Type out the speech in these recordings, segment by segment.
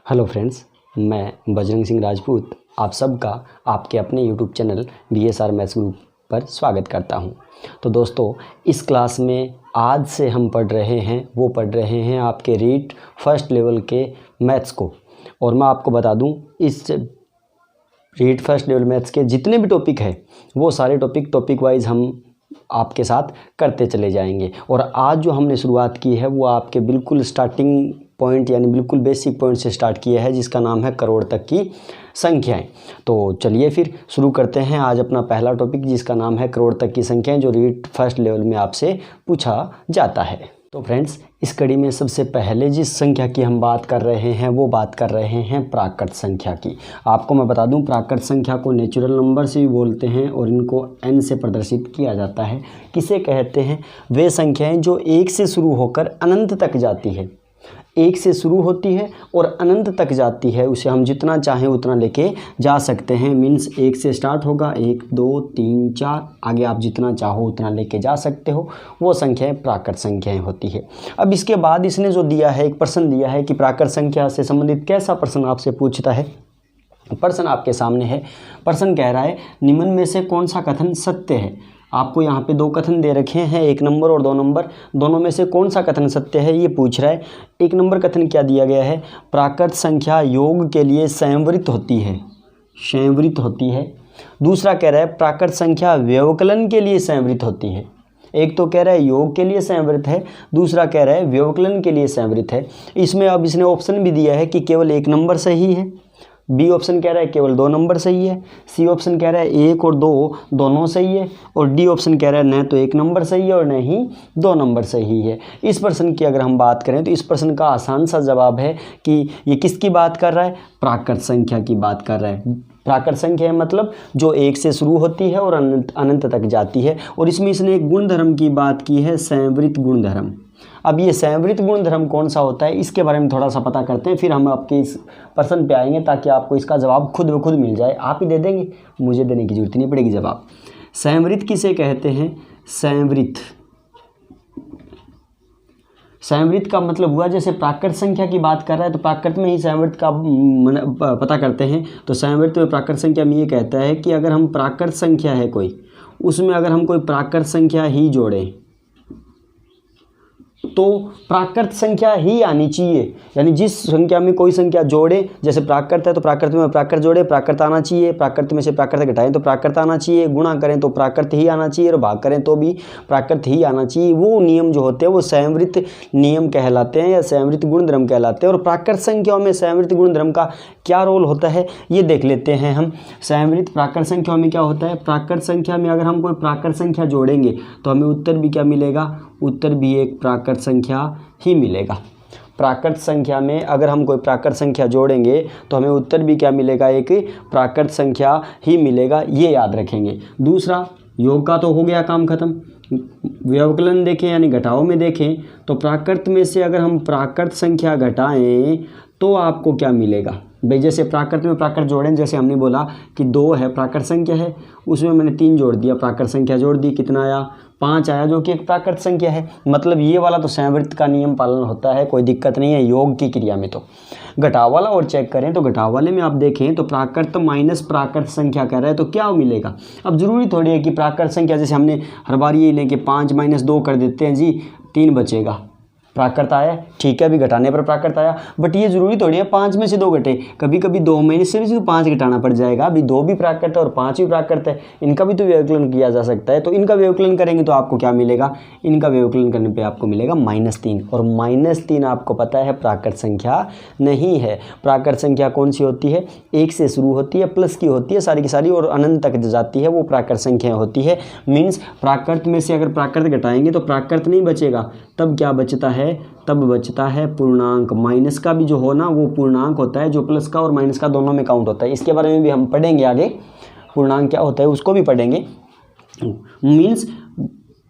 Hello friends, मैं बजरंग सिंह राजपूत आप सबका आपके अपने YouTube channel BSR maths group पर स्वागत करता हूं। तो दोस्तों, इस क्लास में आज से हम पढ़ रहे हैं आपके रीड फर्स्ट लेवल के मैथ्स को। और मैं आपको बता दूं, इस रीड फर्स्ट लेवल मैथ्स के जितने भी टॉपिक हैं वो सारे टॉपिक वाइज हम आपके साथ करते चले जाएंगे। और आज जो हमने शुरुआत की है वो आपके बिल्कुल स्टार्टिंग पॉइंट यानी बिल्कुल बेसिक पॉइंट से स्टार्ट किया है, जिसका नाम है करोड़ तक की संख्याएं। तो चलिए फिर शुरू करते हैं आज अपना पहला टॉपिक, जिसका नाम है करोड़ तक की संख्याएं, जो रीड फर्स्ट लेवल में आपसे पूछा जाता है। तो फ्रेंड्स, इस कड़ी में सबसे पहले जिस संख्या की हम बात कर रहे हैं वो बात कर रहे हैं प्राकृत संख्या की। आपको मैं बता दूं, प्राकृत संख्या को नेचुरल नंबर से भी बोलते हैं और इनको n से प्रदर्शित किया जाता है। किसे कहते हैं? वे संख्याएं जो एक से शुरू होकर अनंत तक जाती है। एक से शुरू होती है और अनंत तक जाती है, उसे हम जितना चाहें उतना लेके जा सकते हैं। मीन्स एक से स्टार्ट होगा, 1 2 3 4, आगे आप जितना चाहो उतना लेके जा सकते हो। वो संख्याएं प्राकृत संख्याएं होती है। अब इसके बाद इसने जो दिया है, एक प्रश्न दिया है कि प्राकृत संख्या से संबंधित कैसा प्रश्न आपसे पूछता है। प्रश्न आपके सामने है। प्रश्न कह रहा है, निम्न में से कौन सा कथन सत्य है। आपको यहाँ पे दो कथन दे रखे हैं, 1 नंबर और 2 नंबर। दोनों में से कौन सा कथन सत्य है ये पूछ रहा है। 1 नंबर कथन क्या दिया गया है? प्राकृत संख्या योग के लिए संवृत होती है, संवृत होती है। दूसरा कह रहा है प्राकृत संख्या व्यवकलन के लिए संवृत होती है। एक तो कह रहा है योग के लिए संवृत है, दूसरा कह रहा है व्यवकलन के लिए संवृत है। इसमें अब इसने ऑप्शन भी दिया है कि केवल 1 नंबर सही है। बी ऑप्शन कह रहा है केवल 2 नंबर सही है। सी ऑप्शन कह रहा है 1 और 2 दोनों सही है। और डी ऑप्शन कह रहा है न तो 1 नंबर सही है और न ही 2 नंबर सही है। इस प्रश्न की अगर हम बात करें तो इस प्रश्न का आसान सा जवाब है कि ये किसकी बात कर रहा है? प्राकृत संख्या की बात कर रहा है। प्राकृत संख्या मतलब जो 1 से शुरू होती है और अनंत तक जाती है। और इसमें इसने एक गुणधर्म की बात की है, संवृत गुणधर्म। अब ये संवृत गुणधर्म कौन सा होता है इसके बारे में थोड़ा सा पता करते हैं, फिर हम आपके इस प्रश्न पे आएंगे, ताकि आपको इसका जवाब खुद ब खुद मिल जाए। आप ही दे देंगे, मुझे देने की जरूरत नहीं पड़ेगी जवाब। संवृत किसे कहते हैं? संवृत, संवृत का मतलब हुआ, जैसे प्राकृत संख्या की बात कर रहा है तो प्राकृत में ही संवृत का पता करते हैं। तो संवृत में प्राकृत संख्या में ये कहता है कि अगर हम प्राकृत संख्या है कोई, उसमें अगर हम कोई प्राकृत संख्या ही जोड़ें तो प्राकृत संख्या ही आनी चाहिए। यानी जिस संख्या में कोई संख्या जोड़े, जैसे प्राकृत है तो प्राकृत में प्राकृत जोड़े, प्राकृत आना चाहिए। प्राकृत में से प्राकृत घटाएं तो प्राकृत आना चाहिए। गुणा करें तो प्राकृत ही आना चाहिए और भाग करें तो भी प्राकृत ही आना चाहिए। वो नियम जो होते हैं वो संवृत नियम कहलाते हैं या संवृत गुणधर्म कहलाते हैं। और प्राकृत संख्याओं में संवृत गुणधर्म का क्या रोल होता है ये देख लेते हैं हम। संवृत प्राकृत संख्याओं में क्या होता है? प्राकृत संख्या में अगर हम कोई प्राकृत संख्या जोड़ेंगे तो हमें उत्तर भी क्या मिलेगा? उत्तर भी एक प्राकृत संख्या ही मिलेगा। प्राकृत संख्या में अगर हम कोई प्राकृत संख्या जोड़ेंगे तो हमें उत्तर भी क्या मिलेगा? एक प्राकृत संख्या ही मिलेगा, ये याद रखेंगे। दूसरा, योग का तो हो गया काम खत्म। व्यवकलन देखें यानी घटाओ में देखें तो प्राकृत में से अगर हम प्राकृत संख्या घटाएं तो आपको क्या मिलेगा? भाई जैसे प्राकृत में प्राकृत जोड़ें, जैसे हमने बोला कि 2 है प्राकृत संख्या है, उसमें मैंने 3 जोड़ दिया, प्राकृत संख्या जोड़ दी, कितना आया? 5 आया, जो कि एक प्राकृत संख्या है। मतलब ये वाला तो संवृत का नियम पालन होता है, कोई दिक्कत नहीं है योग की क्रिया में। तो घटाव वाला और चेक करें तो घटाव वाले में आप देखें तो प्राकृत माइनस प्राकृत संख्या कह रहा है, तो क्या मिलेगा? अब जरूरी थोड़ी है कि प्राकृत संख्या, जैसे हमने हर बार ये लेके 5 - 2 कर देते हैं जी, 3 बचेगा। प्राकृत आया, ठीक है, अभी घटाने पर प्राकृत आया, बट ये जरूरी थोड़ी है 5 में से 2 घटे। कभी कभी 2 में से भी 5 घटाना पड़ जाएगा। अभी 2 भी प्राकृत है और 5 भी प्राकृत है, इनका भी तो व्यवकलन किया जा सकता है। तो इनका व्यवकलन करेंगे तो आपको क्या मिलेगा? इनका व्यवकलन करने पे आपको मिलेगा -3। और -3 आपको पता है प्राकृत संख्या नहीं है। प्राकृत संख्या कौन सी होती है? 1 से शुरू होती है, प्लस की होती है सारी की सारी, और अनंत तक जाती है, वो प्राकृत संख्या होती है। मीन्स प्राकृत में से अगर प्राकृत घटाएंगे तो प्राकृत नहीं बचेगा, तब क्या बचता है? तब बचता है पूर्णांक। माइनस का भी जो हो ना वो पूर्णांक होता है, जो प्लस का और माइनस का दोनों में काउंट होता है। इसके बारे में भी हम पढ़ेंगे आगे, पूर्णांक क्या होता है उसको भी पढ़ेंगे। मीन्स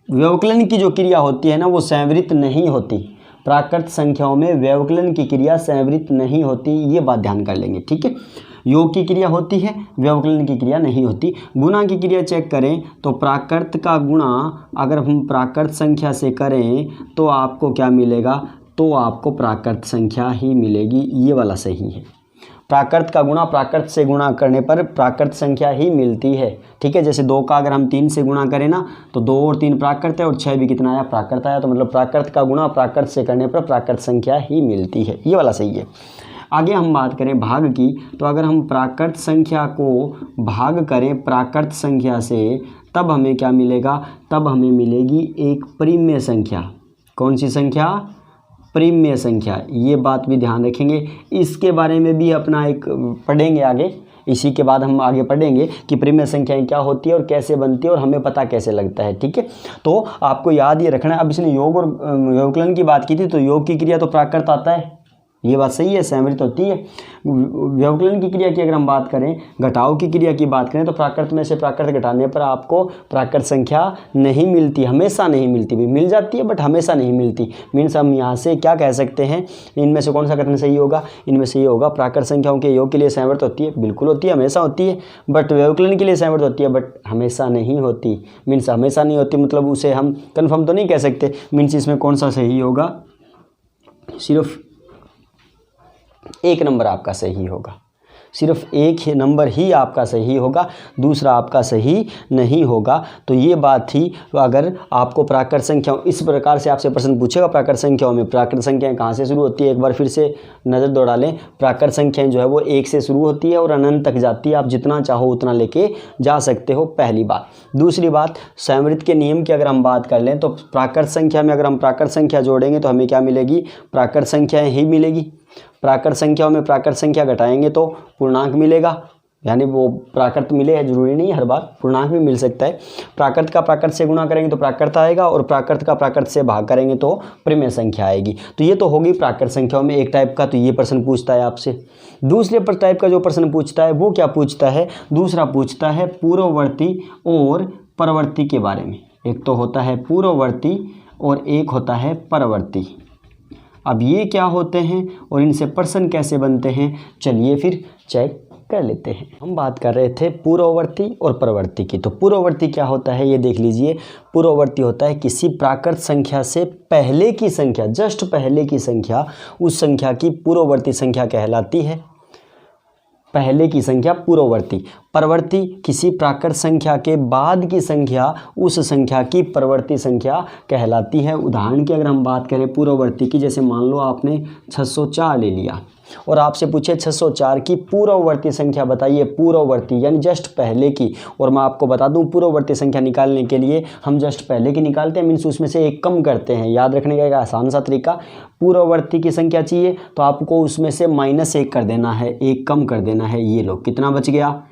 व्यवकलन की जो क्रिया होती है ना वो संवृत नहीं होती। प्राकृत संख्याओं में व्यवकलन की क्रिया संवृत नहीं होती, ये बात ध्यान कर लेंगे, ठीक है। योग की क्रिया होती है, व्यवकलन की क्रिया नहीं होती। गुणा की क्रिया चेक करें तो प्राकृत का गुणा अगर हम प्राकृत संख्या से करें तो आपको क्या मिलेगा? तो आपको प्राकृत संख्या ही मिलेगी। ये वाला सही है। प्राकृत का गुणा प्राकृत से गुणा करने पर प्राकृत संख्या ही मिलती है। ठीक है, जैसे 2 का अगर हम 3 से गुणा करें ना तो 2 और 3 प्राकृत है और 6 भी कितना आया, प्राकृत आया। तो मतलब प्राकृत का गुणा प्राकृत से करने पर प्राकृत संख्या ही मिलती है। ये वाला सही है। आगे हम बात करें भाग की, तो अगर हम प्राकृत संख्या को भाग करें प्राकृत संख्या से तब हमें क्या मिलेगा, तब हमें मिलेगी एक परिमेय संख्या। कौन सी संख्या, परिमेय संख्या। ये बात भी ध्यान रखेंगे। इसके बारे में भी अपना एक पढ़ेंगे आगे, इसी के बाद हम आगे पढ़ेंगे कि परिमेय संख्याएं क्या होती है और कैसे बनती है और हमें पता कैसे लगता है। ठीक है, तो आपको याद ये रखना है। अब इसने योग और व्यवकलन की बात की थी, तो योग की क्रिया तो प्राकृत आता है, ये बात सही है, संवृत होती है। व्यवकलन की क्रिया की अगर हम बात करें, घटाव की क्रिया की बात करें, तो प्राकृत में से प्राकृत घटाने पर आपको प्राकृत संख्या नहीं मिलती, हमेशा नहीं मिलती। भी मिल जाती है बट हमेशा नहीं मिलती। मीन्स हम यहाँ से क्या कह सकते हैं, इनमें से कौन सा कथन सही होगा, इनमें से ये होगा प्राकृत संख्याओं के योग के लिए संवृत होती है, बिल्कुल होती है, हमेशा होती है। बट व्यवकलन के लिए संवृत होती है बट हमेशा नहीं होती। मीन्स हमेशा नहीं होती मतलब उसे हम कन्फर्म तो नहीं कह सकते। मीन्स इसमें कौन सा सही होगा, सिर्फ 1 नंबर आपका सही होगा, सिर्फ 1 नंबर ही आपका सही होगा, दूसरा आपका सही नहीं होगा। तो ये बात थी। अगर आपको प्राकृत संख्याओं, इस प्रकार से आपसे प्रश्न पूछेगा प्राकृत संख्याओं में, प्राकृत संख्याएं कहाँ से शुरू होती है, एक बार फिर से नज़र दौड़ा लें। प्राकृत संख्याएं जो है वो 1 से शुरू होती है और अनंत तक जाती है। आप जितना चाहो उतना लेके जा सकते हो, पहली बात। दूसरी बात, संवृत के नियम की अगर हम बात कर लें तो प्राकृत संख्या में अगर हम प्राकृत संख्या जोड़ेंगे तो हमें क्या मिलेगी, प्राकृत संख्याएँ ही मिलेगी। प्राकृत संख्याओं में प्राकृत संख्या घटाएंगे तो पूर्णांक मिलेगा, यानी वो प्राकृत मिले है जरूरी नहीं, हर बार पूर्णांक भी मिल सकता है। प्राकृत का प्राकृत से गुणा करेंगे तो प्राकृत आएगा और प्राकृत का प्राकृत से भाग करेंगे तो परिमेय संख्या आएगी। तो ये तो होगी प्राकृत संख्याओं में एक टाइप का, तो ये प्रश्न पूछता है आपसे। दूसरे टाइप का जो प्रश्न पूछता है वो क्या पूछता है, दूसरा पूछता है पूर्ववर्ती और परवर्ती के बारे में। एक तो होता है पूर्ववर्ती और एक होता है परवर्ती। अब ये क्या होते हैं और इनसे प्रश्न कैसे बनते हैं, चलिए फिर चेक कर लेते हैं। हम बात कर रहे थे पूर्ववर्ती और परवर्ती की। तो पूर्ववर्ती क्या होता है ये देख लीजिए। पूर्ववर्ती होता है किसी प्राकृत संख्या से पहले की संख्या, जस्ट पहले की संख्या, उस संख्या की पूर्ववर्ती संख्या कहलाती है। पहले की संख्या पूर्ववर्ती। परवर्ती किसी प्राकृत संख्या के बाद की संख्या, उस संख्या की परवर्ती संख्या कहलाती है। उदाहरण की अगर हम बात करें पूर्ववर्ती की, जैसे मान लो आपने 604 ले लिया और आपसे पूछे 604 की पूर्ववर्ती संख्या बताइए, पूर्ववर्ती यानी जस्ट पहले की। और मैं आपको बता दूं पूर्ववर्ती संख्या निकालने के लिए हम जस्ट पहले की निकालते हैं, मीन्स उसमें से एक कम करते हैं। याद रखने का एक आसान सा तरीका, पूर्ववर्ती की संख्या चाहिए तो आपको उसमें से -1 कर देना है, एक कम कर देना है। ये लो कितना बच गया,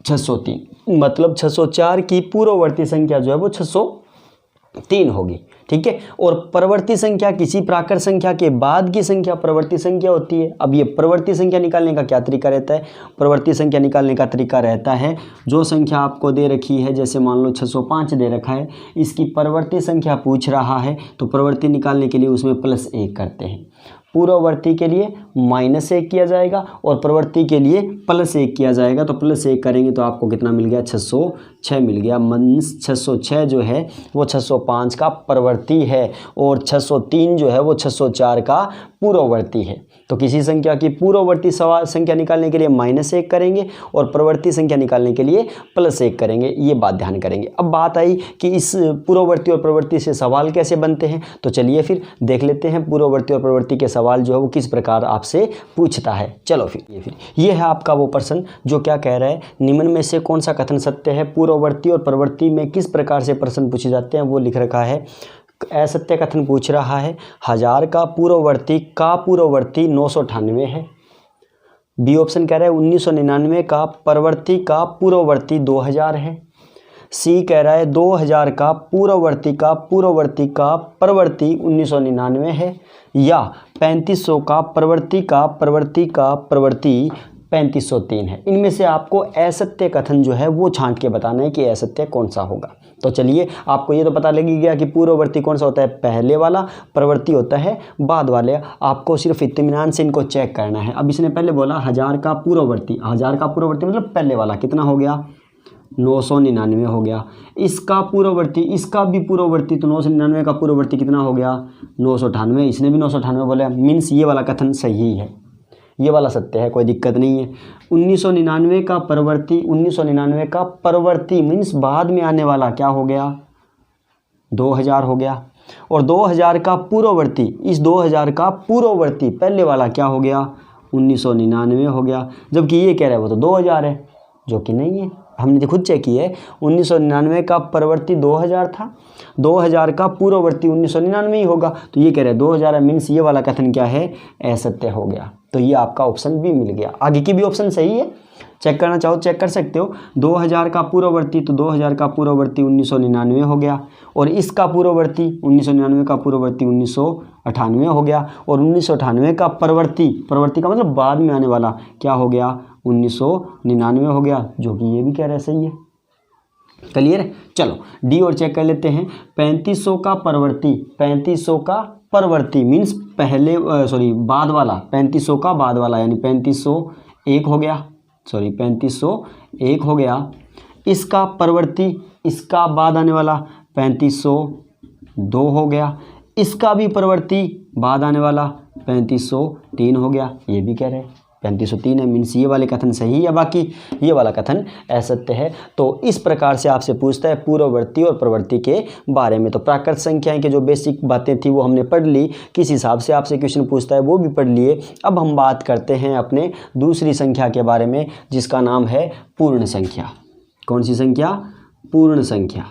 603। मतलब 604 की पूर्ववर्ती संख्या जो है वो 603 होगी। ठीक है, और परवर्ती संख्या किसी प्राकृत संख्या के बाद की संख्या परवर्ती संख्या होती है। अब ये परवर्ती संख्या निकालने का क्या तरीका रहता है, परवर्ती संख्या निकालने का तरीका रहता है, जो संख्या आपको दे रखी है, जैसे मान लो 605 दे रखा है, इसकी परवर्ती संख्या पूछ रहा है तो परवर्ती निकालने के लिए उसमें +1 करते हैं। पूर्ववर्ती के लिए -1 किया जाएगा और परवर्ती के लिए +1 किया जाएगा। तो +1 करेंगे तो आपको कितना मिल गया, 606 मिल गया। मीन्स 606 जो है वो 605 का परवर्ती है और 603 जो है वो 604 का पूर्ववर्ती है। तो किसी संख्या की पूर्ववर्ती संख्या निकालने के लिए -1 करेंगे और परवर्ती संख्या निकालने के लिए +1 करेंगे। ये बात ध्यान करेंगे। अब बात आई कि इस पूर्ववर्ती और परवर्ती से सवाल कैसे बनते हैं, तो चलिए फिर देख लेते हैं पूर्ववर्ती और परवर्ती के सवाल जो है वो किस प्रकार आपसे पूछता है। चलो फिर ये है आपका वो प्रश्न जो क्या कह रहा है, निम्न में से कौन सा कथन सत्य है, पूर्ववर्ती और परवर्ती में किस प्रकार से प्रश्न पूछे जाते हैं वो लिख रखा है। असत्य कथन पूछ रहा है, 1000 का पूर्ववर्ती 998 है। बी ऑप्शन कह रहा है 1999 का परवर्ती का पूर्ववर्ती 2000 है। सी कह रहा है 2000 का पूर्ववर्ती का परवर्ती 1999 है, या 3500 का परवर्ती 3503 है। इनमें से आपको असत्य कथन जो है वो छांट के बताना है कि असत्य कौन सा होगा। तो चलिए आपको ये तो पता लग गया कि पूर्ववर्ती कौन सा होता है, पहले वाला, परवर्ती होता है बाद वाले। आपको सिर्फ इत्मीनान से इनको चेक करना है। अब इसने पहले बोला 1000 का पूर्ववर्ती, 1000 का पूर्ववर्ती मतलब पहले वाला कितना हो गया 999 हो गया। इसका पूर्ववर्ती, इसका भी पूर्ववर्ती, तो 999 का पूर्ववर्ती कितना हो गया 998, इसने भी 998 बोला, मीन्स ये वाला कथन सही है, ये वाला सत्य है, कोई दिक्कत नहीं है। 1999 का परवर्ती, 1999 का परवर्ती मीन्स बाद में आने वाला क्या हो गया 2000 हो गया। और 2000 का पूर्ववर्ती, इस 2000 का पूर्ववर्ती पहले वाला क्या हो गया 1999 हो गया। जबकि ये कह रहा है वो तो 2000 है, जो कि नहीं है, हमने खुद चेक किया है। 1999 का परवर्ती 2000 था, 2000 का पूर्ववर्ती 1999 ही होगा, तो ये कह रहे हैं 2000 है, मीन्स ये वाला कथन क्या है असत्य हो गया। तो ये आपका ऑप्शन भी मिल गया। आगे की भी ऑप्शन सही है, चेक करना चाहो चेक कर सकते हो। 2000 का पूर्ववर्ती, तो 2000 का पूर्ववर्ती 1999 हो गया, और इसका पूर्ववर्ती 1999 का पूर्ववर्ती 1998 हो गया, और 1998 का परवर्ती, परवर्ती का मतलब बाद में आने वाला क्या हो गया 1999 हो गया, जो कि ये भी कह रहे सही है। क्लियर है। चलो डी और चेक कर लेते हैं। 3500 का परवर्ती, 3500 का परवर्ती मीन्स पहले बाद वाला, 3500 का बाद वाला यानी 3501 हो गया, 3501 हो गया। इसका परवर्ती, इसका बाद आने वाला 3502 हो गया। इसका भी परवर्ती बाद आने वाला 3503 हो गया, ये भी कह रहे हैं 3503 है, मीन्स ये वाले कथन सही है, बाकी ये वाला कथन असत्य है। तो इस प्रकार से आपसे पूछता है पूर्ववर्ती और परवर्ती के बारे में। तो प्राकृत संख्याएं के जो बेसिक बातें थी वो हमने पढ़ ली, किस हिसाब से आपसे क्वेश्चन पूछता है वो भी पढ़ लिए। अब हम बात करते हैं अपने दूसरी संख्या के बारे में, जिसका नाम है पूर्ण संख्या। कौन सी संख्या? पूर्ण संख्या।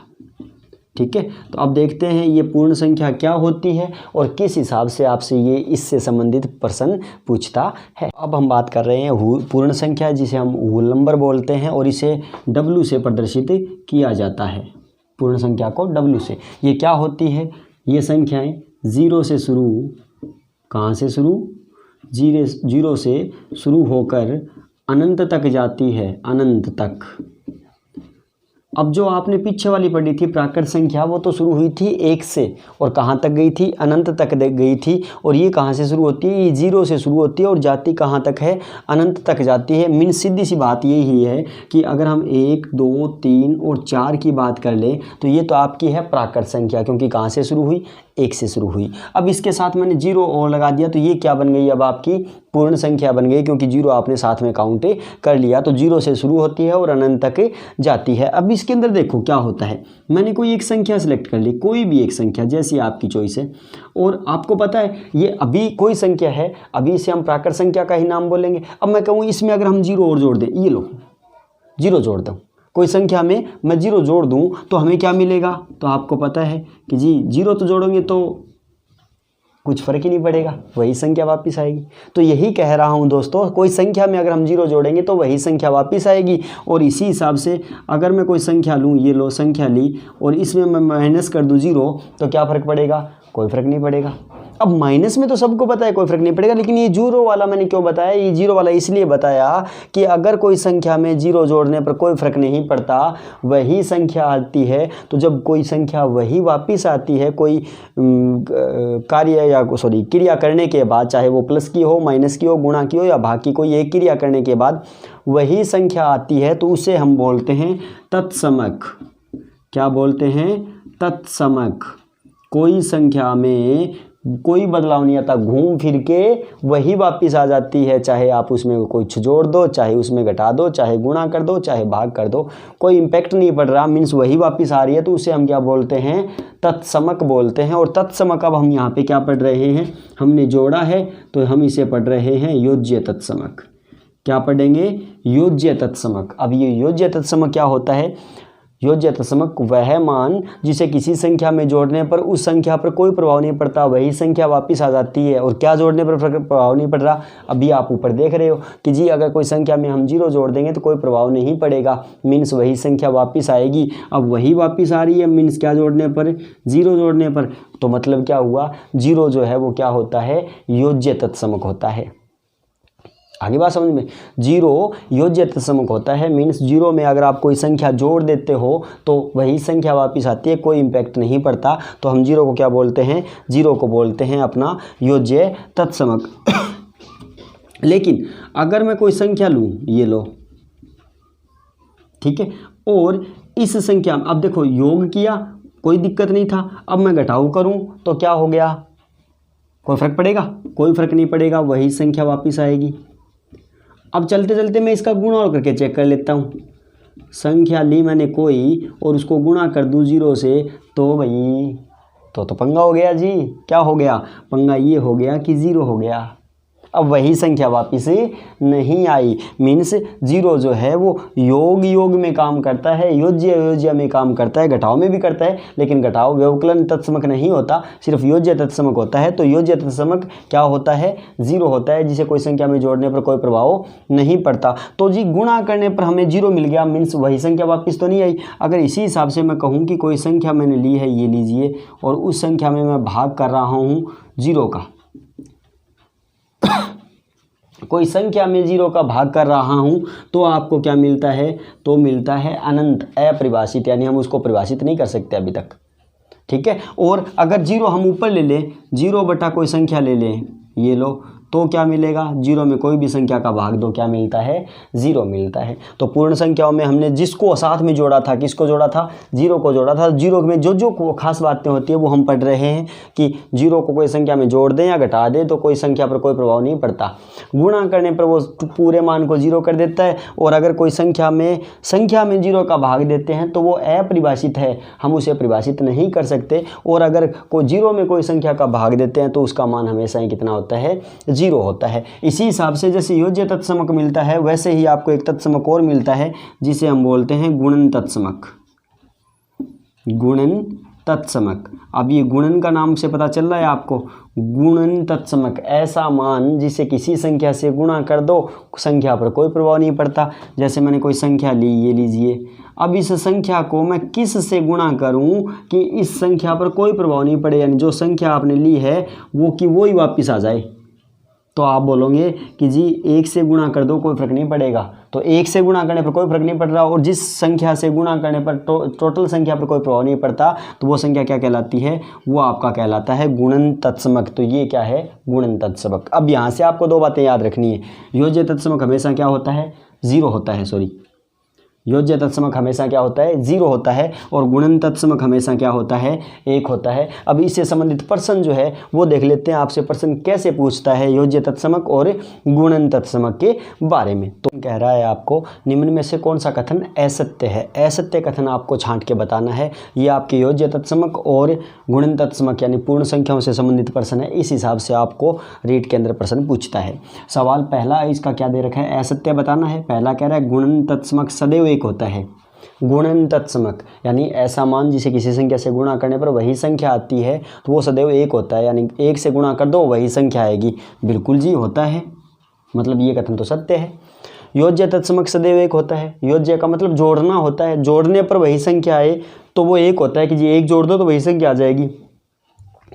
ठीक है, तो अब देखते हैं ये पूर्ण संख्या क्या होती है और किस हिसाब से आपसे ये इससे संबंधित प्रश्न पूछता है। अब हम बात कर रहे हैं पूर्ण संख्या, जिसे हम होल नंबर बोलते हैं, और इसे W से प्रदर्शित किया जाता है। पूर्ण संख्या को W से। ये क्या होती है? ये संख्याएं 0 से शुरू, कहाँ से शुरू? 0 से शुरू होकर अनंत तक जाती है, अनंत तक। अब जो आपने पीछे वाली पढ़ी थी प्राकृत संख्या, वो तो शुरू हुई थी 1 से और कहाँ तक गई थी? अनंत तक गई थी। और ये कहाँ से शुरू होती है? ये 0 से शुरू होती है और जाती कहाँ तक है? अनंत तक जाती है। मीन सीधी सी बात यही है कि अगर हम 1, 2, 3 और 4 की बात कर लें तो ये तो आपकी है प्राकृत संख्या, क्योंकि कहाँ से शुरू हुई? 1 से शुरू हुई। अब इसके साथ मैंने 0 और लगा दिया, तो ये क्या बन गई? अब आपकी पूर्ण संख्या बन गई, क्योंकि 0 आपने साथ में काउंट कर लिया। तो 0 से शुरू होती है और अनंत तक जाती है। अब इसके अंदर देखो क्या होता है, मैंने कोई एक संख्या सेलेक्ट कर ली, कोई भी एक संख्या, जैसी आपकी चॉइस है। और आपको पता है ये अभी कोई संख्या है, अभी इसे हम प्राकृत संख्या का ही नाम बोलेंगे। अब मैं कहूँ इसमें अगर हम 0 और जोड़ दें, ये लो 0 जोड़ दूँ, कोई संख्या में मैं 0 जोड़ दूं तो हमें क्या मिलेगा? तो आपको पता है कि जी 0 तो जोड़ोगे तो कुछ फ़र्क ही नहीं पड़ेगा, वही संख्या वापस आएगी। तो यही कह रहा हूं दोस्तों, कोई संख्या में अगर हम 0 जोड़ेंगे तो वही संख्या वापस आएगी। और इसी हिसाब से अगर मैं कोई संख्या लूँ, ये लो संख्या ली, और इसमें मैं माइनस कर दूँ 0, तो क्या फ़र्क पड़ेगा? कोई फ़र्क नहीं पड़ेगा। अब माइनस में तो सबको पता है कोई फ़र्क नहीं पड़ेगा, लेकिन ये 0 वाला मैंने क्यों बताया? ये 0 वाला इसलिए बताया कि अगर कोई संख्या में 0 जोड़ने पर कोई फ़र्क नहीं पड़ता, वही संख्या आती है। तो जब कोई संख्या वही वापस आती है, कोई कार्य या क्रिया करने के बाद, चाहे वो प्लस की हो, माइनस की हो, गुणा की हो या भाग की, कोई एक क्रिया करने के बाद वही संख्या आती है, तो उसे हम बोलते हैं तत्समक। क्या बोलते हैं? तत्समक। कोई संख्या में कोई बदलाव नहीं आता, घूम फिर के वही वापस आ जाती है, चाहे आप उसमें कुछ जोड़ दो, चाहे उसमें घटा दो, चाहे गुणा कर दो, चाहे भाग कर दो, कोई इम्पैक्ट नहीं पड़ रहा, मीन्स वही वापस आ रही है। तो उसे हम क्या बोलते हैं? तत्समक बोलते हैं। और तत्समक अब हम यहाँ पे क्या पढ़ रहे हैं? हमने जोड़ा है तो हम इसे पढ़ रहे हैं योज्य तत्समक। क्या पढ़ेंगे? योज्य तत्समक। अब ये योज्य तत्समक क्या होता है? योज्य तत्समक वह मान जिसे किसी संख्या में जोड़ने पर उस संख्या पर कोई प्रभाव नहीं पड़ता, वही संख्या वापस आ जाती है। और क्या जोड़ने पर प्रभाव नहीं पड़ रहा? अभी आप ऊपर देख रहे हो कि जी अगर कोई संख्या में हम 0 जोड़ देंगे तो कोई प्रभाव नहीं पड़ेगा, मीन्स वही संख्या वापस आएगी। अब वही वापस आ रही है, मीन्स क्या जोड़ने पर? 0 जोड़ने पर। तो मतलब क्या हुआ? 0 जो है वो क्या होता है? योज्य तत्समक होता है। आगे बात समझ में? 0 योज्य तत्समक होता है, मीन्स 0 में अगर आप कोई संख्या जोड़ देते हो तो वही संख्या वापस आती है, कोई इम्पैक्ट नहीं पड़ता। तो हम 0 को क्या बोलते हैं? 0 को बोलते हैं अपना योज्य तत्समक। लेकिन अगर मैं कोई संख्या लूँ, ये लो ठीक है। और इस संख्या में अब देखो योग किया, कोई दिक्कत नहीं था, अब मैं घटाव करूं तो क्या हो गया, कोई फर्क पड़ेगा? कोई फर्क नहीं पड़ेगा, वही संख्या वापस आएगी। अब चलते चलते मैं इसका गुणा और करके चेक कर लेता हूँ। संख्या ली मैंने कोई और उसको गुणा कर दूँ 0 से, तो भाई तो पंगा हो गया जी। क्या हो गया? पंगा ये हो गया कि 0 हो गया। अब वही संख्या वापस नहीं आई। मीन्स 0 जो है वो योग में काम करता है, योज्य में काम करता है, घटाव में भी करता है, लेकिन घटाव व्यवकलन तत्समक नहीं होता, सिर्फ योज्य तत्समक होता है। तो योज्य तत्समक क्या होता है? 0 होता है, जिसे कोई संख्या में जोड़ने पर कोई प्रभाव नहीं पड़ता। तो जी गुणा करने पर हमें 0 मिल गया, मीन्स वही संख्या वापस तो नहीं आई। अगर इसी हिसाब से मैं कहूँ कि कोई संख्या मैंने ली है, ये लीजिए, और उस संख्या में मैं भाग कर रहा हूँ 0 का, कोई संख्या में 0 का भाग कर रहा हूँ, तो आपको क्या मिलता है? तो मिलता है अनंत, अपरिभाषित, यानी हम उसको परिभाषित नहीं कर सकते अभी तक, ठीक है। और अगर 0 हम ऊपर ले लें, 0 बटा कोई संख्या ले लें, ये लो, तो क्या मिलेगा? 0 में कोई भी संख्या का भाग दो, क्या मिलता है? 0 मिलता है। तो पूर्ण संख्याओं में हमने जिसको साथ में जोड़ा था, किसको जोड़ा था? 0 को जोड़ा था। 0 में जो जो खास बातें होती है वो हम पढ़ रहे हैं कि 0 को कोई संख्या में जोड़ दें या घटा दें तो कोई संख्या पर कोई प्रभाव नहीं पड़ता। गुणा करने पर वो पूरे मान को 0 कर देता है, और अगर कोई संख्या में 0 का भाग देते हैं तो वो अपरिभाषित है, हम उसे परिभाषित नहीं कर सकते। और अगर कोई 0 में कोई संख्या का भाग देते हैं तो उसका मान हमेशा ही कितना होता है? 0 होता है। इसी हिसाब से जैसे योज्य तत्समक मिलता है, वैसे ही आपको एक तत्समक और मिलता है जिसे हम बोलते हैं गुणन तत्समक। गुणन तत्समक। अब ये गुणन का नाम से पता चल रहा है आपको। गुणन तत्समक, ऐसा मान जिसे किसी संख्या से गुणा कर दो, संख्या पर कोई प्रभाव नहीं पड़ता। जैसे मैंने कोई संख्या ली, ये लीजिए, अब इस संख्या को मैं किस से गुणा करूं कि इस संख्या पर कोई प्रभाव नहीं पड़े, यानी जो संख्या आपने ली है वो कि वो ही वापस आ जाए। तो आप बोलोगे कि जी 1 से गुणा कर दो, कोई फर्क नहीं पड़ेगा। तो 1 से गुणा करने पर कोई फर्क नहीं पड़ रहा, और जिस संख्या से गुणा करने पर टोटल संख्या पर कोई प्रभाव नहीं पड़ता, तो वो संख्या क्या कहलाती है? वो आपका कहलाता है गुणन तत्समक। तो ये क्या है? गुणन तत्समक। अब यहाँ से आपको 2 बातें याद रखनी है। योज्य तत्समक हमेशा क्या होता है? 0 होता है, सॉरी, योज्य तत्समक हमेशा क्या होता है? 0 होता है, और गुणन तत्समक हमेशा क्या होता है? 1 होता है। अब इससे संबंधित प्रश्न जो है वो देख लेते हैं, आपसे प्रश्न कैसे पूछता है योज्य तत्समक और गुणन तत्समक के बारे में। तो कह रहा है आपको निम्न में से कौन सा कथन असत्य है? असत्य कथन आपको छांट के बताना है। ये आपके योज्य तत्समक और गुणन तत्समक यानी पूर्ण संख्याओं से संबंधित प्रश्न है। इस हिसाब से आपको रीट के अंदर प्रश्न पूछता है। सवाल पहला इसका क्या दे रखा है? असत्य बताना है। पहला कह रहा है गुणन तत्समक सदैव 1 होता है। गुणन तत्समक यानी ऐसा मान जिसे किसी संख्या से गुणा करने पर वही संख्या आती है, तो वो सदैव 1 होता है, यानी 1 से गुणा कर दो वही संख्या आएगी। बिल्कुल जी होता है, मतलब ये कथन तो सत्य है। योज्य तत्समक सदैव 1 होता है। योज्य का मतलब जोड़ना होता है, जोड़ने पर वही संख्या आए तो वो 1 होता है कि जी 1 जोड़ दो तो वही संख्या आ जाएगी।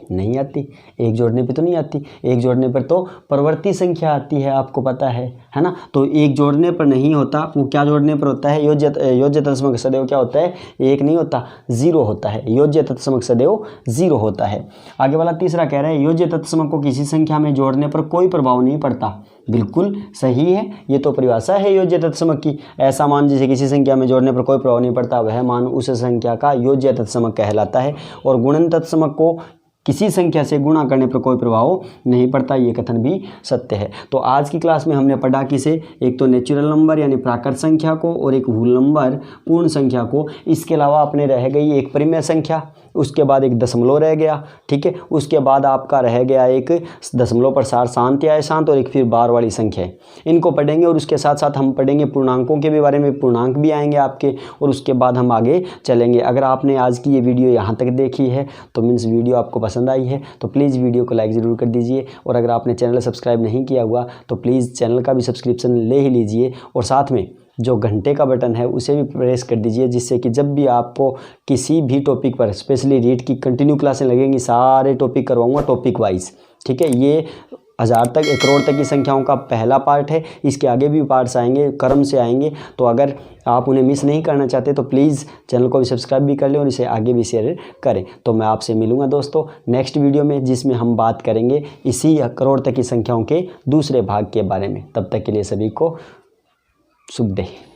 नहीं आती, 1 जोड़ने पे तो नहीं आती। 1 जोड़ने पर तो परवर्ती संख्या आती है, आपको पता है ना। तो 1 जोड़ने पर नहीं होता, वो क्या जोड़ने पर होता है? योज्य तत्समक सदैव क्या होता है? 1 नहीं होता, 0 होता है। योज्य तत्समक सदैव 0 होता है। आगे वाला तीसरा कह रहा है योज्य तत्समक को किसी संख्या में जोड़ने पर कोई प्रभाव नहीं पड़ता। बिल्कुल सही है, ये तो परिभाषा है योज्य तत्समक की। ऐसा मान जिसे किसी संख्या में जोड़ने पर कोई प्रभाव नहीं पड़ता, वह मान उस संख्या का योज्य तत्समक कहलाता है। और गुणन तत्समक को किसी संख्या से गुणा करने पर कोई प्रभाव नहीं पड़ता, ये कथन भी सत्य है। तो आज की क्लास में हमने पढ़ा किसे? एक तो नेचुरल नंबर यानी प्राकृत संख्या को, और एक होल नंबर पूर्ण संख्या को। इसके अलावा अपने रह गई एक परिमेय संख्या, उसके बाद एक दशमलव रह गया, ठीक है। उसके बाद आपका रह गया एक दशमलव पर शांत या अशांत, और एक फिर बार वाली संख्या। इनको पढ़ेंगे, और उसके साथ साथ हम पढ़ेंगे पूर्णांकों के भी बारे में, पूर्णांक भी आएंगे आपके, और उसके बाद हम आगे चलेंगे। अगर आपने आज की ये वीडियो यहाँ तक देखी है तो मीन्स वीडियो आपको पसंद आई है, तो प्लीज़ वीडियो को लाइक ज़रूर कर दीजिए। और अगर आपने चैनल सब्सक्राइब नहीं किया हुआ तो प्लीज़ चैनल का भी सब्सक्रिप्शन ले ही लीजिए, और साथ में जो घंटे का बटन है उसे भी प्रेस कर दीजिए, जिससे कि जब भी आपको किसी भी टॉपिक पर, स्पेशली रीट की कंटिन्यू क्लासें लगेंगी, सारे टॉपिक करवाऊंगा टॉपिक वाइज, ठीक है। ये 1000 तक 1 करोड़ तक की संख्याओं का पहला पार्ट है, इसके आगे भी पार्ट्स आएंगे, क्रम से आएंगे। तो अगर आप उन्हें मिस नहीं करना चाहते तो प्लीज़ चैनल को भी सब्सक्राइब भी कर लें और इसे आगे भी शेयर करें। तो मैं आपसे मिलूंगा दोस्तों नेक्स्ट वीडियो में, जिसमें हम बात करेंगे इसी करोड़ तक की संख्याओं के दूसरे भाग के बारे में। तब तक के लिए सभी को शुभ डे।